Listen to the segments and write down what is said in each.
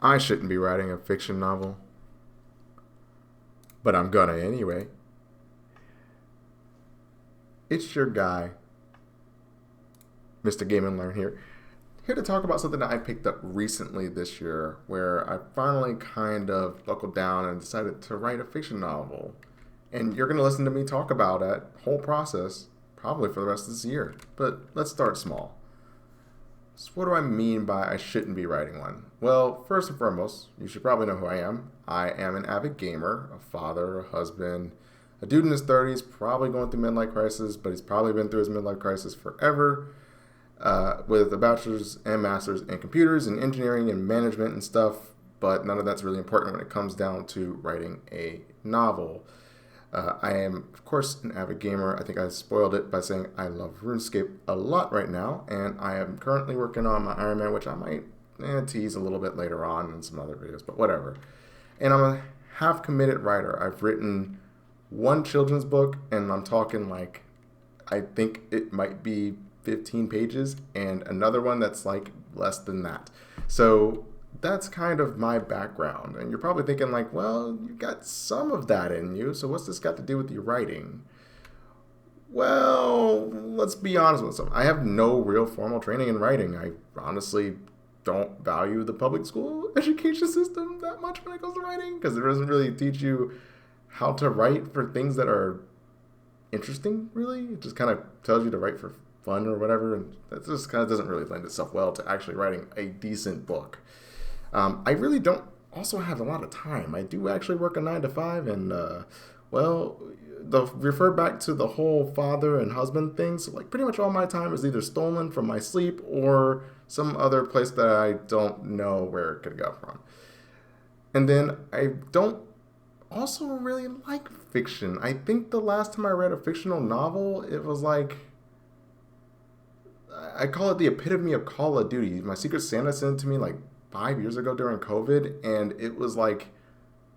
I shouldn't be writing a fiction novel, but I'm gonna anyway. It's your guy, Mr. Game and Learn here to talk about something that I picked up recently this year, where I finally kind of buckled down and decided to write a fiction novel. And you're gonna listen to me talk about that whole process probably for the rest of this year. But let's start small. So what do I mean by I shouldn't be writing one? Well, first and foremost, you should probably know who I am. I am an avid gamer, a father, a husband, a dude in his 30s, probably going through midlife crisis, but he's probably been through his midlife crisis forever, with a bachelor's and master's in computers and engineering and management and stuff, but none of that's really important when it comes down to writing a novel. I am, of course, an avid gamer. I think I spoiled it by saying I love RuneScape a lot right now, and I am currently working on my Iron Man, which I might tease a little bit later on in some other videos, but whatever. And I'm a half-committed writer. I've written one children's book, and I'm talking like, I think it might be 15 pages, and another one that's like less than that. So that's kind of my background. And you're probably thinking like, well, you got some of that in you, so what's this got to do with your writing? Well, let's be honest with some. I have no real formal training in writing. I honestly don't value the public school education system that much when it comes to writing, because it doesn't really teach you how to write for things that are interesting, really. It just kind of tells you to write for fun or whatever, and that just kind of doesn't really lend itself well to actually writing a decent book. I really don't also have a lot of time. I do actually work a 9 to 5, and refer back to the whole father and husband thing. So like pretty much all my time is either stolen from my sleep or some other place that I don't know where it could go from. And then I don't also really like fiction. I think the last time I read a fictional novel, it was like, I call it the epitome of Call of Duty. My Secret Santa sent it to me like 5 years ago during COVID, and it was like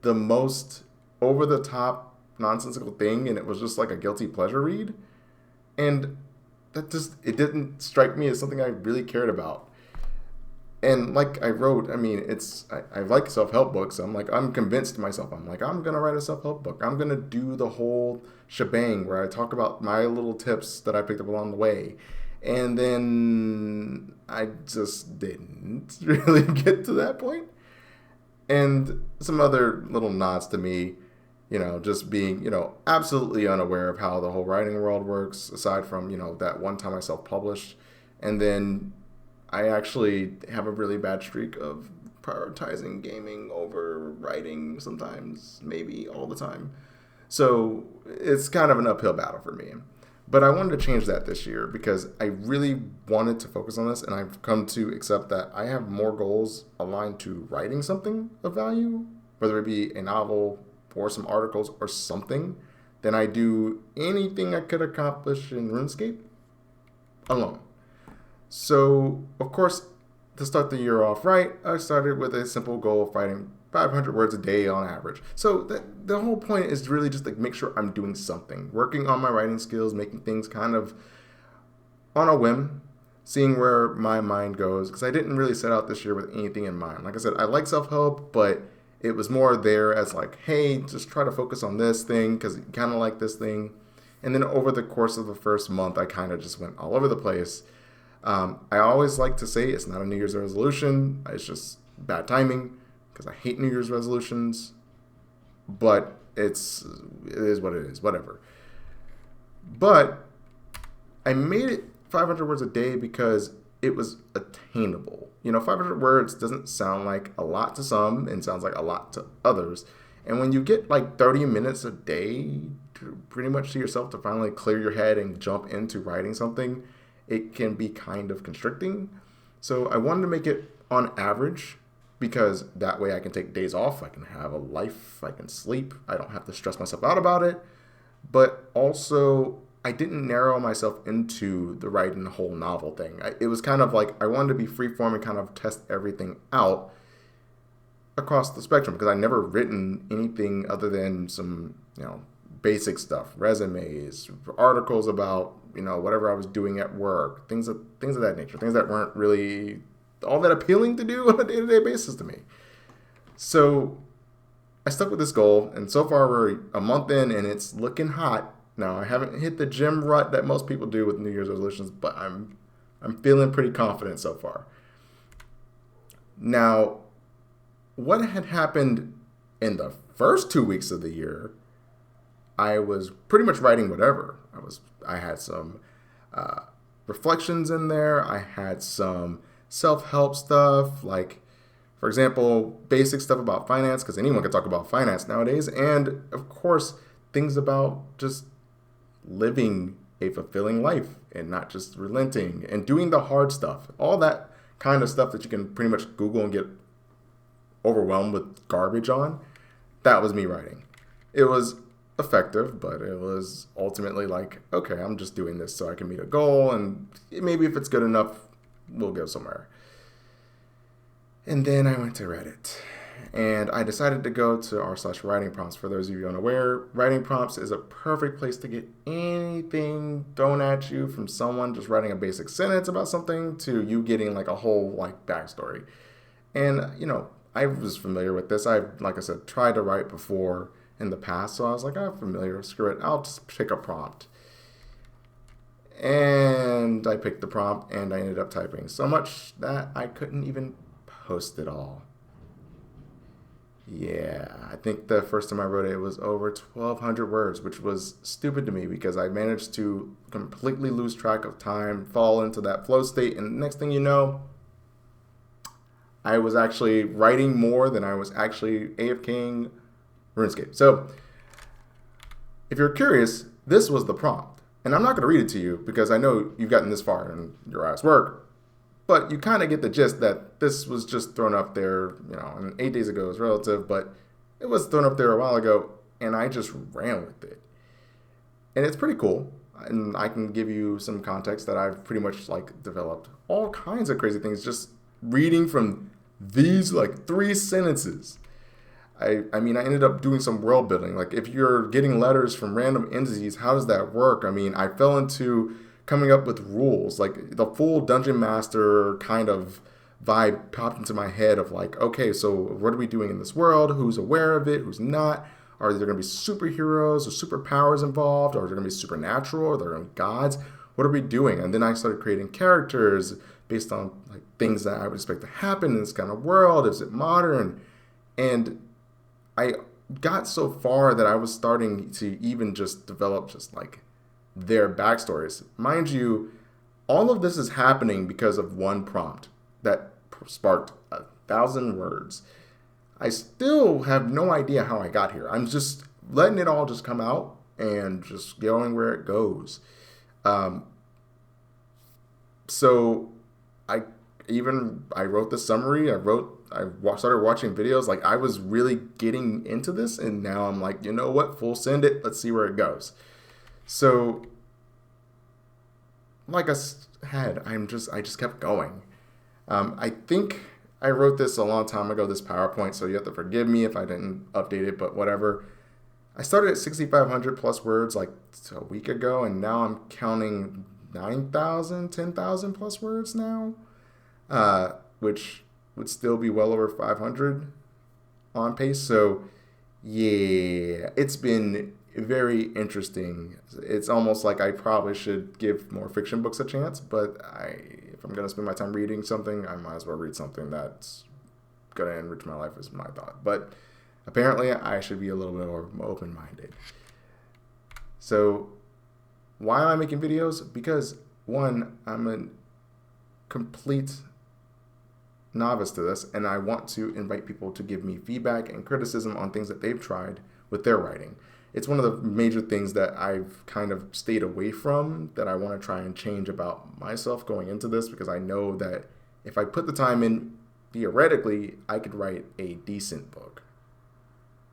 the most over the top nonsensical thing, and it was just like a guilty pleasure read. And it didn't strike me as something I really cared about. And like I wrote, I mean, I like self-help books. I'm convinced to myself. I'm like, I'm going to write a self-help book. I'm going to do the whole shebang where I talk about my little tips that I picked up along the way. And then I just didn't really get to that point. And some other little nods to me, just being, absolutely unaware of how the whole writing world works, aside from, that one time I self-published. And then I actually have a really bad streak of prioritizing gaming over writing sometimes, maybe all the time. So it's kind of an uphill battle for me. But I wanted to change that this year because I really wanted to focus on this, and I've come to accept that I have more goals aligned to writing something of value, whether it be a novel or some articles or something, than I do anything I could accomplish in RuneScape alone. So, of course, to start the year off right, I started with a simple goal of writing 500 words a day on average. So the whole point is really just to make sure I'm doing something, working on my writing skills, making things kind of on a whim, seeing where my mind goes, because I didn't really set out this year with anything in mind. Like I said, I like self-help, but it was more there as like, hey, just try to focus on this thing because you kind of like this thing. And then over the course of the first month, I kind of just went all over the place. I always like to say it's not a New Year's resolution. It's just bad timing because I hate New Year's resolutions. But it is what it is, whatever. But I made it 500 words a day because it was attainable. 500 words doesn't sound like a lot to some and sounds like a lot to others. And when you get like 30 minutes a day to pretty much to yourself to finally clear your head and jump into writing something, it can be kind of constricting. So I wanted to make it on average because that way I can take days off. I can have a life. I can sleep. I don't have to stress myself out about it. But also, I didn't narrow myself into the writing the whole novel thing. It was kind of like I wanted to be freeform and kind of test everything out across the spectrum because I never written anything other than some, basic stuff, resumes, articles about, whatever I was doing at work, things of that nature, things that weren't really all that appealing to do on a day-to-day basis to me. So I stuck with this goal, and so far we're a month in, and it's looking hot. Now I haven't hit the gym rut that most people do with New Year's resolutions, but I'm feeling pretty confident so far. Now, what had happened in the first 2 weeks of the year, I was pretty much writing whatever. I had some reflections in there. I had some self-help stuff, like, for example, basic stuff about finance, because anyone can talk about finance nowadays, and of course, things about just living a fulfilling life and not just relenting and doing the hard stuff. All that kind of stuff that you can pretty much Google and get overwhelmed with garbage on. That was me writing. It was effective, but it was ultimately like, okay, I'm just doing this so I can meet a goal, and maybe if it's good enough, we'll go somewhere. And then I went to Reddit, and I decided to go to r/writing prompts. For those of you unaware, writing prompts is a perfect place to get anything thrown at you, from someone just writing a basic sentence about something to you getting like a whole like backstory. And I was familiar with this. Like I said, tried to write before in the past, so I was like, I'm familiar. Screw it. I'll just pick a prompt. And I picked the prompt, and I ended up typing so much that I couldn't even post it all. Yeah, I think the first time I wrote it was over 1,200 words, which was stupid to me because I managed to completely lose track of time, fall into that flow state, and next thing you know, I was actually writing more than I was actually AFKing RuneScape. So, if you're curious, this was the prompt. And I'm not going to read it to you because I know you've gotten this far in your ass work, but you kind of get the gist that this was just thrown up there, and 8 days ago is relative, but it was thrown up there a while ago, and I just ran with it. And it's pretty cool. And I can give you some context that I've pretty much like developed all kinds of crazy things just reading from these like 3 sentences. I mean, I ended up doing some world building. Like, if you're getting letters from random entities, how does that work? I mean, I fell into coming up with rules. Like, the full Dungeon Master kind of vibe popped into my head of like, okay, so what are we doing in this world? Who's aware of it? Who's not? Are there going to be superheroes or superpowers involved? Or are there going to be supernatural? Or are there going to be gods? What are we doing? And then I started creating characters based on like things that I would expect to happen in this kind of world. Is it modern? And I got so far that I was starting to even just develop just like their backstories. Mind you, all of this is happening because of one prompt that sparked 1,000 words. I still have no idea how I got here. I'm just letting it all just come out and just going where it goes. So I wrote the summary. I started watching videos. Like, I was really getting into this, and now I'm like, you know what? Full send it. Let's see where it goes. So, like I said, I just kept going. I think I wrote this a long time ago, this PowerPoint, so you have to forgive me if I didn't update it, but whatever. I started at 6,500 plus words like a week ago, and now I'm counting 9,000, 10,000 plus words now, which would still be well over 500 on pace. So, yeah, it's been very interesting. It's almost like I probably should give more fiction books a chance, but if I'm going to spend my time reading something, I might as well read something that's going to enrich my life, is my thought. But apparently, I should be a little bit more open-minded. So, why am I making videos? Because, one, I'm a complete novice to this, and I want to invite people to give me feedback and criticism on things that they've tried with their writing. It's one of the major things that I've kind of stayed away from, that I want to try and change about myself going into this, because I know that if I put the time in, theoretically, I could write a decent book,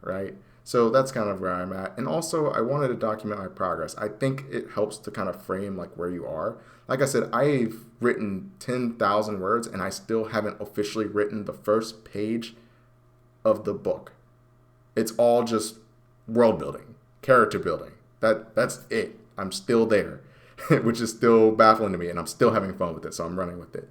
right? So that's kind of where I'm at. And also, I wanted to document my progress. I think it helps to kind of frame like where you are. Like I said, I've written 10,000 words, and I still haven't officially written the first page of the book. It's all just world building, character building. That's it. I'm still there, which is still baffling to me, and I'm still having fun with it, so I'm running with it.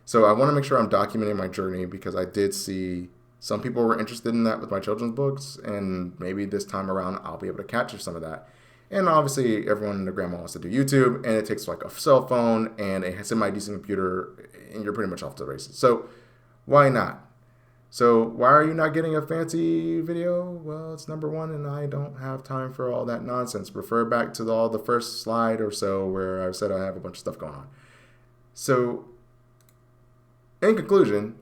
So I want to make sure I'm documenting my journey, because I did see some people were interested in that with my children's books, and maybe this time around I'll be able to capture some of that. And obviously, everyone and their grandma wants to do YouTube, and it takes like a cell phone and a semi-decent computer, and you're pretty much off to the races. So why not? So why are you not getting a fancy video? Well, it's number one, and I don't have time for all that nonsense. Refer back to all the first slide or so where I said I have a bunch of stuff going on. So in conclusion,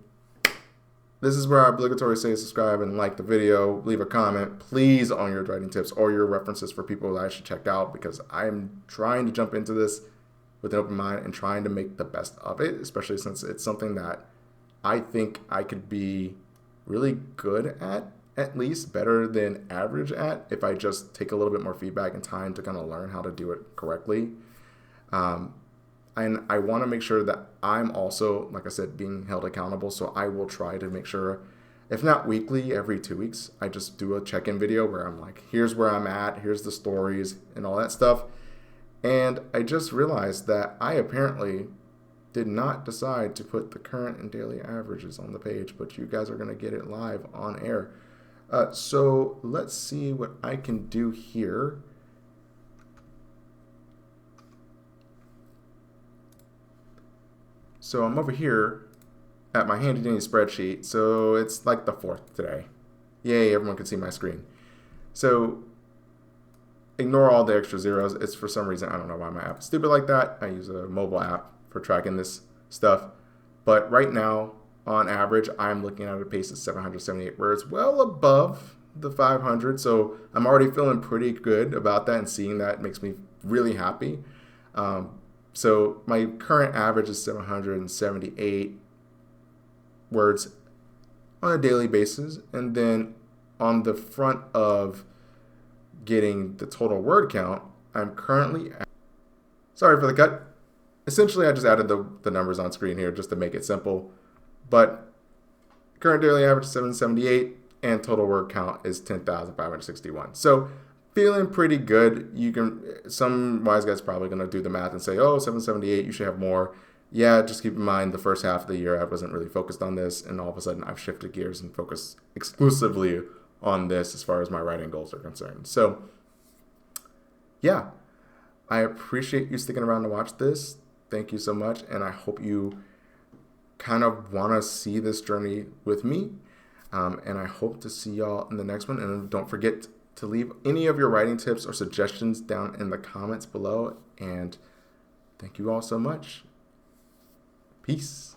this is where I obligatory say subscribe and like the video, leave a comment, please, on your writing tips or your references for people that I should check out, because I'm trying to jump into this with an open mind and trying to make the best of it, especially since it's something that I think I could be really good at least better than average at, if I just take a little bit more feedback and time to kind of learn how to do it correctly. And I want to make sure that I'm also, like I said, being held accountable. So I will try to make sure, if not weekly, every 2 weeks, I just do a check-in video where I'm like, here's where I'm at, here's the stories and all that stuff. And I just realized that I apparently did not decide to put the current and daily averages on the page, but you guys are going to get it live on air. So let's see what I can do here. So I'm over here at my handy dandy spreadsheet. So it's like the 4th today. Yay, everyone can see my screen. So ignore all the extra zeros. It's for some reason, I don't know why my app is stupid like that. I use a mobile app for tracking this stuff. But right now, on average, I'm looking at a pace of 778 words, well above the 500. So I'm already feeling pretty good about that, and seeing that makes me really happy. So my current average is 778 words on a daily basis. And then on the front of getting the total word count, I'm currently at, sorry for the cut. Essentially, I just added the numbers on screen here just to make it simple. But current daily average is 778, and total word count is 10,561. So feeling pretty good. You can, some wise guy's probably going to do the math and say, oh, 778, you should have more. Yeah, just keep in mind the first half of the year I wasn't really focused on this, and all of a sudden I've shifted gears and focused exclusively on this as far as my writing goals are concerned. So yeah, I appreciate you sticking around to watch this. Thank you so much, and I hope you kind of want to see this journey with me, and I hope to see y'all in the next one. And don't forget to leave any of your writing tips or suggestions down in the comments below, and thank you all so much. Peace.